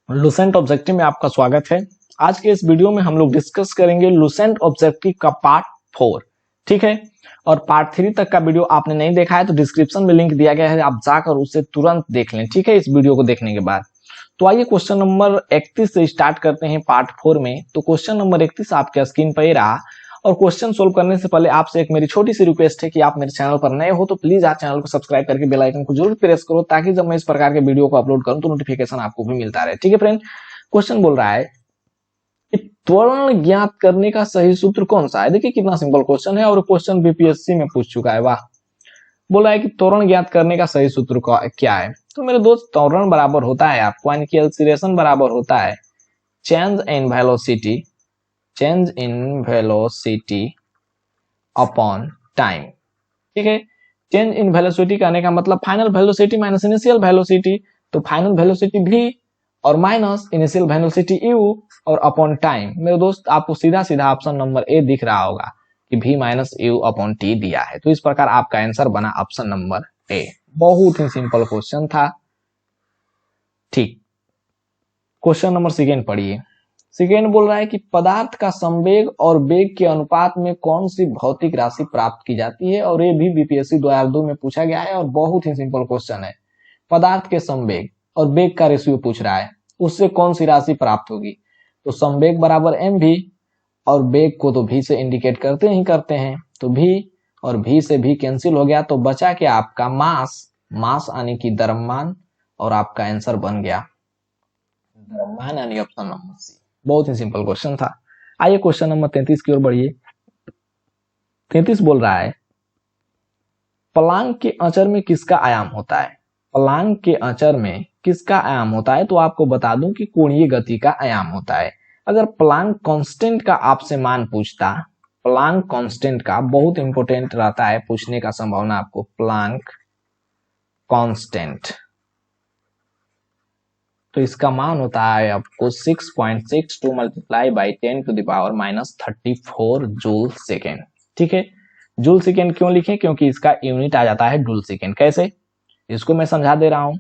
Lucent objective में आपका स्वागत है। आज के इस वीडियो में हम लोग डिस्कस करेंगे लुसेंट ऑब्जेक्टिव का पार्ट 4। ठीक है, और पार्ट 3 तक का वीडियो आपने नहीं देखा है तो डिस्क्रिप्शन में लिंक दिया गया है, आप जाकर उसे तुरंत देख लें। ठीक है, इस वीडियो को देखने के बाद तो आइए क्वेश्चन नंबर 31 से स्टार्ट करते हैं पार्ट 4 में। तो क्वेश्चन नंबर 31 आपके स्क्रीन पर ही रहा, और क्वेश्चन सोल्व करने से पहले आपसे एक मेरी छोटी सी रिक्वेस्ट है कि आप मेरे चैनल पर नए हो तो प्लीज आप चैनल को सब्सक्राइब करके बेल आइकन को जरूर प्रेस करो, ताकि जब मैं इस प्रकार के वीडियो को अपलोड करूं तो नोटिफिकेशन आपको भी मिलता रहे। ठीक है फ्रेंड, क्वेश्चन बोल रहा है कि त्वरण ज्ञात करने का सही सूत्र कौन सा है। देखिए कितना सिंपल क्वेश्चन है, और क्वेश्चन बीपीएससी में पूछ चुका है। वाह, बोल रहा है कि त्वरण ज्ञात करने का सही सूत्र क्या है। तो मेरे दोस्त, त्वरण बराबर होता है आपको, यानी कि एक्सीलरेशन बराबर होता है change in velocity upon time. ठीक है, चेंज इन वेलोसिटी कहने का मतलब final velocity minus initial velocity, तो फाइनल वेलोसिटी v और माइनस इनिशियल वेलोसिटी u और अपॉन टाइम। मेरे दोस्त, आपको सीधा सीधा ऑप्शन नंबर ए दिख रहा होगा कि v minus you upon T दिया है, तो इस प्रकार आपका आंसर बना ऑप्शन नंबर ए। बहुत ही सिंपल क्वेश्चन था। ठीक, क्वेश्चन नंबर सेकेंड पढ़िए। सेकेंड बोल रहा है कि पदार्थ का संवेग और वेग के अनुपात में कौन सी भौतिक राशि प्राप्त की जाती है, और ये भी बीपीएससी 2002 में पूछा गया है, और बहुत ही सिंपल क्वेश्चन है। पदार्थ के संवेग और वेग का रेशियो पूछ रहा है, उससे कौन सी राशि प्राप्त होगी। तो संवेग बराबर एम भी, और वेग को तो भी से इंडिकेट करते हैं, तो भी और भी से भी कैंसिल हो गया, तो बचा क्या आपका मास यानी कि द्रव्यमान, और आपका आंसर बन गया द्रव्यमान यानी ऑप्शन नंबर सी। बहुत ही सिंपल क्वेश्चन था। आइए क्वेश्चन नंबर 33 की ओर बढ़िए। 33 बोल रहा है प्लांक के अचर में किसका आयाम होता है। प्लांक के अचर में किसका आयाम होता है, तो आपको बता दूं कि कोणीय गति का आयाम होता है। अगर प्लांक कांस्टेंट का आपसे मान पूछता, प्लांक कांस्टेंट का बहुत इंपॉर्टेंट रहता है पूछने का संभावना आपको, प्लांक कांस्टेंट, तो इसका मान होता है आपको 6.62 multiply by 10 to the power minus 34 joule second. ठीक है, जूल सेकेंड क्यों लिखे, क्योंकि इसका यूनिट आ जाता है जूल सेकेंड। कैसे, इसको मैं समझा दे रहा हूं।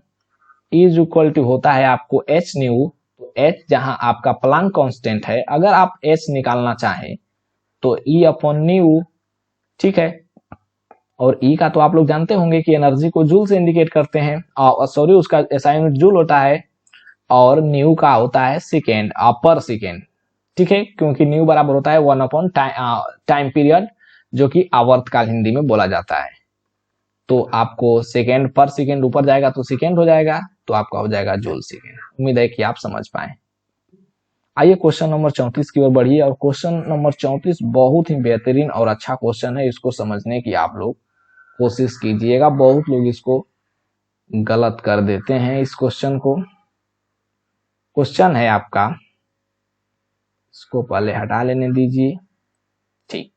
इज इक्वल टू होता है आपको एच न्यू, तो एच जहां आपका प्लांक कांस्टेंट है, अगर आप एच निकालना चाहें तो ई अपॉन न्यू। ठीक है, और ई का तो आप लोग जानते होंगे कि एनर्जी को जूल से इंडिकेट करते हैं, सॉरी उसका ऐसा यूनिट जूल होता है, और न्यू का होता है सेकेंड पर सेकेंड। ठीक है, क्योंकि न्यू बराबर होता है 1 अपॉन टाइम पीरियड, जो कि आवर्तकाल हिंदी में बोला जाता है। तो आपको सेकेंड पर सेकेंड ऊपर जाएगा तो सेकेंड हो जाएगा, तो आपका हो जाएगा जूल सेकेंड। उम्मीद है कि आप समझ पाए। आइए क्वेश्चन नंबर 34 की ओर बढ़िए, और क्वेश्चन नंबर 34 बहुत ही बेहतरीन और अच्छा क्वेश्चन है। इसको समझने की आप लोग कोशिश कीजिएगा। बहुत लोग इसको गलत कर देते हैं इस क्वेश्चन को। क्वेश्चन है आपका, इसको पहले हटा लेने दीजिए। ठीक,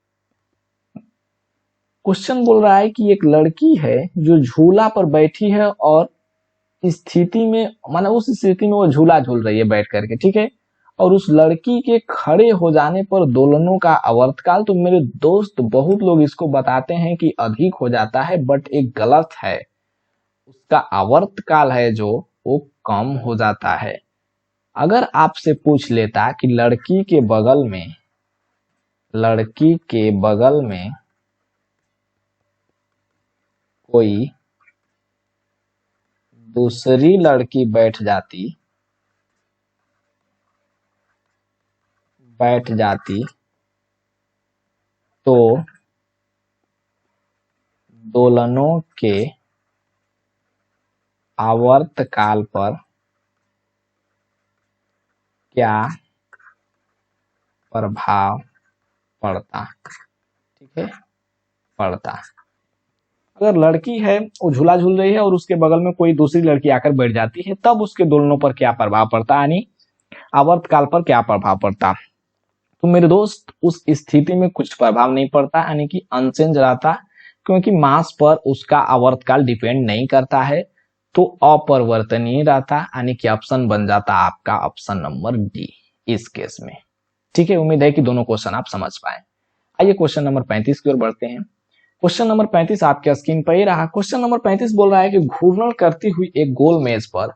क्वेश्चन बोल रहा है कि एक लड़की है जो झूला पर बैठी है, और स्थिति में माना उस स्थिति में वो झूला झूल रही है बैठ करके। ठीक है, और उस लड़की के खड़े हो जाने पर दोलनों का आवर्तकाल, तो मेरे दोस्त बहुत लोग इसको बताते हैं कि अधिक हो जाता है, बट एक गलत है। उसका आवर्तकाल है जो वो कम हो जाता है। अगर आपसे पूछ लेता कि लड़की के बगल में कोई दूसरी लड़की बैठ जाती तो दोलनों के आवर्तकाल पर क्या प्रभाव पड़ता। ठीक है, पड़ता। अगर लड़की है वो झूला झूल रही है और उसके बगल में कोई दूसरी लड़की आकर बैठ जाती है, तब उसके दोलनों पर क्या प्रभाव पड़ता, यानी आवर्तकाल पर क्या प्रभाव पड़ता। तो मेरे दोस्त, उस स्थिति में कुछ प्रभाव नहीं पड़ता, यानी कि अनचेंज रहता, क्योंकि मास पर उसका आवर्तकाल डिपेंड नहीं करता है, तो अपरिवर्तनीय रहता, यानी कि ऑप्शन बन जाता आपका ऑप्शन नंबर डी इस केस में। ठीक है, उम्मीद है कि दोनों क्वेश्चन आप समझ पाए। आइए क्वेश्चन नंबर 35 की ओर बढ़ते हैं। क्वेश्चन नंबर 35 आपके स्क्रीन पर ही रहा। क्वेश्चन नंबर 35 बोल रहा है कि घूर्णन करती हुई एक गोल मेज पर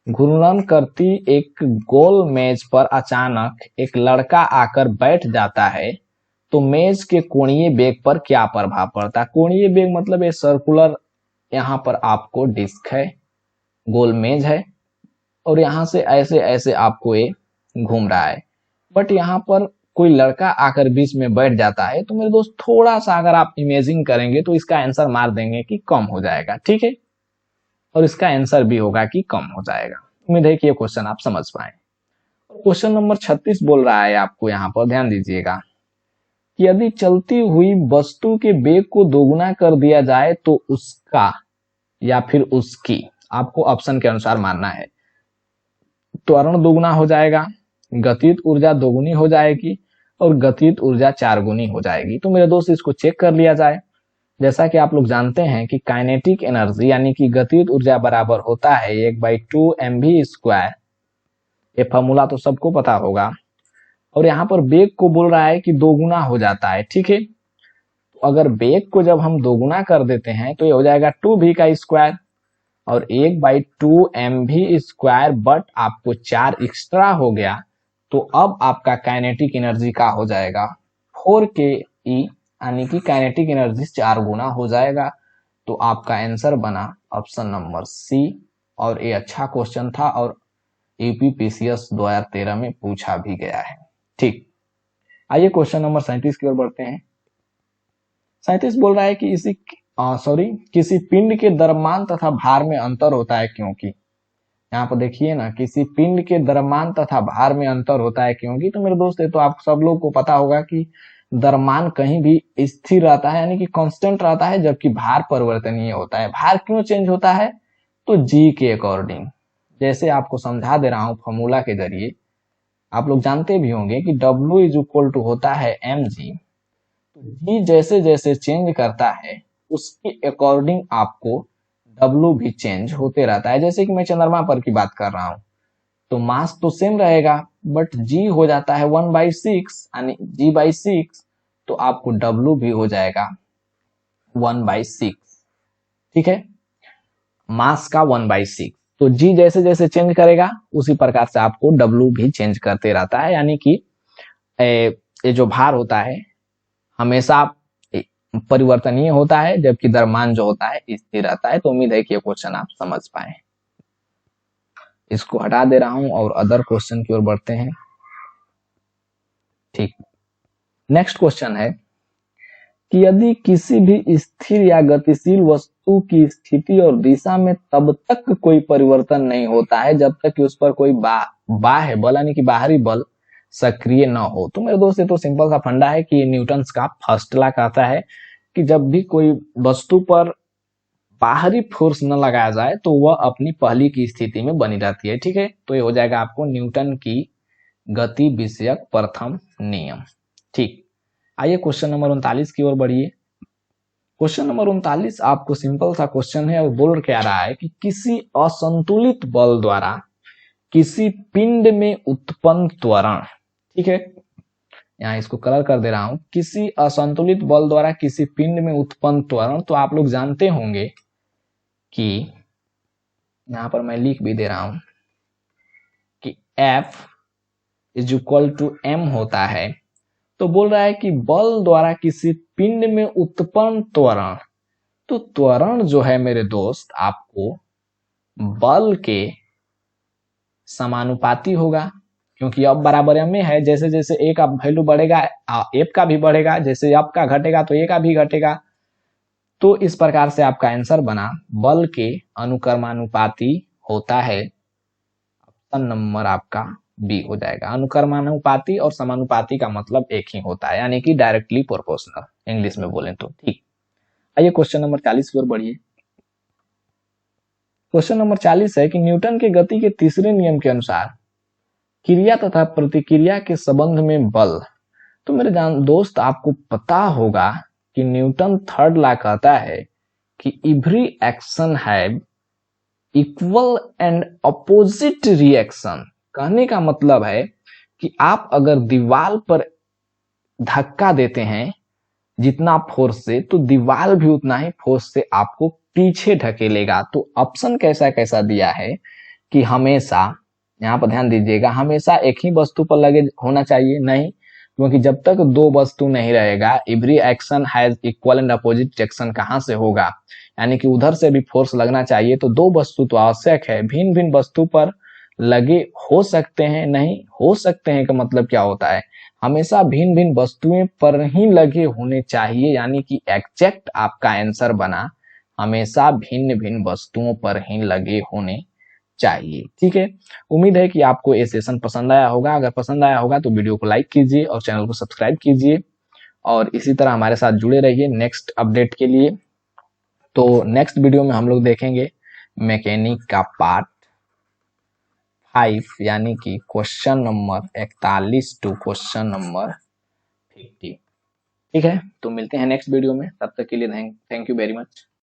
घूर्णन करती एक गोल मेज पर अचानक एक लड़का आकर बैठ जाता है तो मेज के कोणीय वेग पर क्या प्रभाव पड़ता है। कोणीय वेग मतलब ये सर्कुलर, यहाँ पर आपको डिस्क है, गोल मेज है और यहाँ से ऐसे ऐसे आपको ये घूम रहा है, बट यहाँ पर कोई लड़का आकर बीच में बैठ जाता है। तो मेरे दोस्त थोड़ा सा अगर आप इमेजिन करेंगे तो इसका आंसर मार देंगे कि कम हो जाएगा, ठीक है, और इसका आंसर भी होगा कि कम हो जाएगा। उम्मीद है कि ये क्वेश्चन आप समझ पाए। क्वेश्चन नंबर 36 बोल रहा है आपको, यहाँ पर ध्यान दीजिएगा कि यदि चलती हुई वस्तु के वेग को दोगुना कर दिया जाए तो उसका या फिर उसकी, आपको ऑप्शन के अनुसार मानना है, त्वरण दोगुना हो जाएगा, गतिज ऊर्जा दोगुनी हो जाएगी और गतिज ऊर्जा 4 गुनी हो जाएगी। तो मेरे दोस्त इसको चेक कर लिया जाए। जैसा कि आप लोग जानते हैं कि काइनेटिक एनर्जी यानी कि गतिज ऊर्जा बराबर होता है 1/2 mv²। ये फॉर्मूला तो सबको पता होगा। और यहाँ पर वेग को बोल रहा है कि दोगुना हो जाता है, ठीक है। तो अगर वेग को जब हम दोगुना कर देते हैं तो ये हो जाएगा 2v का स्क्वायर और 1/2 mv², बट आपको 4 एक्स्ट्रा हो गया तो अब आपका काइनेटिक एनर्जी का हो जाएगा 4ke, यानी कि काइनेटिक एनर्जी 4 गुना हो जाएगा। तो आपका आंसर बना ऑप्शन नंबर सी। और ये अच्छा क्वेश्चन था और यूपीपीसीएस 2013 में पूछा भी गया है। ठीक, आइए क्वेश्चन नंबर 37 की ओर बढ़ते हैं। 37 बोल रहा है कि किसी पिंड के द्रव्यमान तथा भार में अंतर होता है क्योंकि, यहाँ पर देखिए ना, किसी पिंड के द्रव्यमान तथा भार में अंतर होता है क्योंकि। तो मेरे दोस्त, तो आप सब लोग को पता होगा कि द्रव्यमान कहीं भी स्थिर रहता है यानी कि कांस्टेंट रहता है, जबकि भार परिवर्तनीय होता है। भार क्यों चेंज होता है? तो जी के अकॉर्डिंग। जैसे आपको समझा दे रहा हूं फॉर्मूला के जरिए, आप लोग जानते भी होंगे कि W इज इक्वल टू होता है mg। तो जी जैसे जैसे चेंज करता है उसके अकॉर्डिंग आपको W भी चेंज होते रहता है। जैसे कि मैं चंद्रमा पर की बात कर रहा हूं तो मास तो सेम रहेगा बट जी हो जाता है 1/6 यानी g/6, तो आपको W भी हो जाएगा 1/6, ठीक है, मास का 1/6। तो जी जैसे जैसे चेंज करेगा उसी प्रकार से आपको W भी चेंज करते रहता है, यानी कि ये जो भार होता है हमेशा परिवर्तनीय होता है जबकि द्रव्यमान जो होता है स्थिर रहता है। तो उम्मीद है कि ये क्वेश्चन आप समझ पाए। इसको हटा दे रहा हूं और अदर क्वेश्चन की ओर बढ़ते हैं। ठीक, नेक्स्ट क्वेश्चन है कि यदि किसी भी स्थिर या गतिशील वस्तु की स्थिति और दिशा में तब तक कोई परिवर्तन नहीं होता है जब तक कि उस पर कोई बाह्य बल यानी कि बाहरी बल सक्रिय न हो। तो मेरे दोस्त, ये तो सिंपल सा फंडा है कि न्यूटन का फर्स्ट लॉ कहता है कि जब भी कोई वस्तु पर बाहरी फोर्स न लगाया जाए तो वह अपनी पहली की स्थिति में बनी रहती है, ठीक है। तो ये हो जाएगा आपको न्यूटन की गति विषयक प्रथम नियम। ठीक, आइए क्वेश्चन नंबर 39 की ओर बढ़िए। क्वेश्चन नंबर 39 आपको सिंपल सा क्वेश्चन है और बोल क्या रहा है कि किसी असंतुलित बल द्वारा किसी पिंड में उत्पन्न त्वरण, ठीक है, यहाँ इसको कलर कर दे रहा हूं, किसी असंतुलित बल द्वारा किसी पिंड में उत्पन्न त्वरण। तो आप लोग जानते होंगे कि यहां पर मैं लिख भी दे रहा हूं कि F is equal to M होता है। तो बोल रहा है कि बल द्वारा किसी पिंड में उत्पन्न त्वरण, तो त्वरण जो है मेरे दोस्त आपको बल के समानुपाती होगा, क्योंकि अब बराबर m में है। जैसे जैसे a का वैल्यू बढ़ेगा f का भी बढ़ेगा, जैसे f का घटेगा तो a का भी घटेगा। तो इस प्रकार से आपका आंसर बना बल के अनुक्रमानुपाती होता है। ऑप्शन नंबर आपका बी हो जाएगा। अनुक्रमानुपाती और समानुपाती का मतलब एक ही होता है, यानी कि डायरेक्टली प्रोपोर्शनल, इंग्लिश में बोलें तो। ठीक, आइए क्वेश्चन नंबर 40 की ओर बढ़िए। क्वेश्चन नंबर 40 है कि न्यूटन के गति के तीसरे नियम के अनुसार क्रिया तथा प्रतिक्रिया के संबंध में बल। तो मेरे दोस्त, आपको पता होगा कि न्यूटन थर्ड लॉ कहता है कि every action have equal and opposite reaction. कहने का मतलब है कि आप अगर दीवार पर धक्का देते हैं जितना फोर्स से, तो दीवार भी उतना ही फोर्स से आपको पीछे ढकेलेगा। तो ऑप्शन कैसा कैसा दिया है कि हमेशा, यहाँ पर ध्यान दीजिएगा, हमेशा एक ही वस्तु पर लगे होना चाहिए? नहीं, क्योंकि जब तक दो वस्तु नहीं रहेगा, every action has equal and opposite action कहाँ से होगा? यानी कि उधर से भी फोर्स लगना चाहिए, तो दो वस्तु तो आवश्यक है। भिन्न भिन्न वस्तु पर लगे हो सकते हैं, नहीं हो सकते हैं का मतलब क्या होता है? हमेशा भिन्न भिन्न वस्तुएं पर ही लगे होने चाहिए, यानी कि एग्जैक्ट आपका आंसर बना हमेशा भिन्न भिन्न वस्तुओं पर ही लगे होने चाहिए। ठीक है, उम्मीद है कि आपको ये सेशन पसंद आया होगा। अगर पसंद आया होगा तो वीडियो को लाइक कीजिए और चैनल को सब्सक्राइब कीजिए, और इसी तरह हमारे साथ जुड़े रहिए नेक्स्ट अपडेट के लिए। तो नेक्स्ट वीडियो में हम लोग देखेंगे मैकेनिक का पार्ट 5, यानी कि question number 41 to question number 50। ठीक है, तो मिलते हैं नेक्स्ट वीडियो में, तब तक के लिए थैंक यू वेरी मच।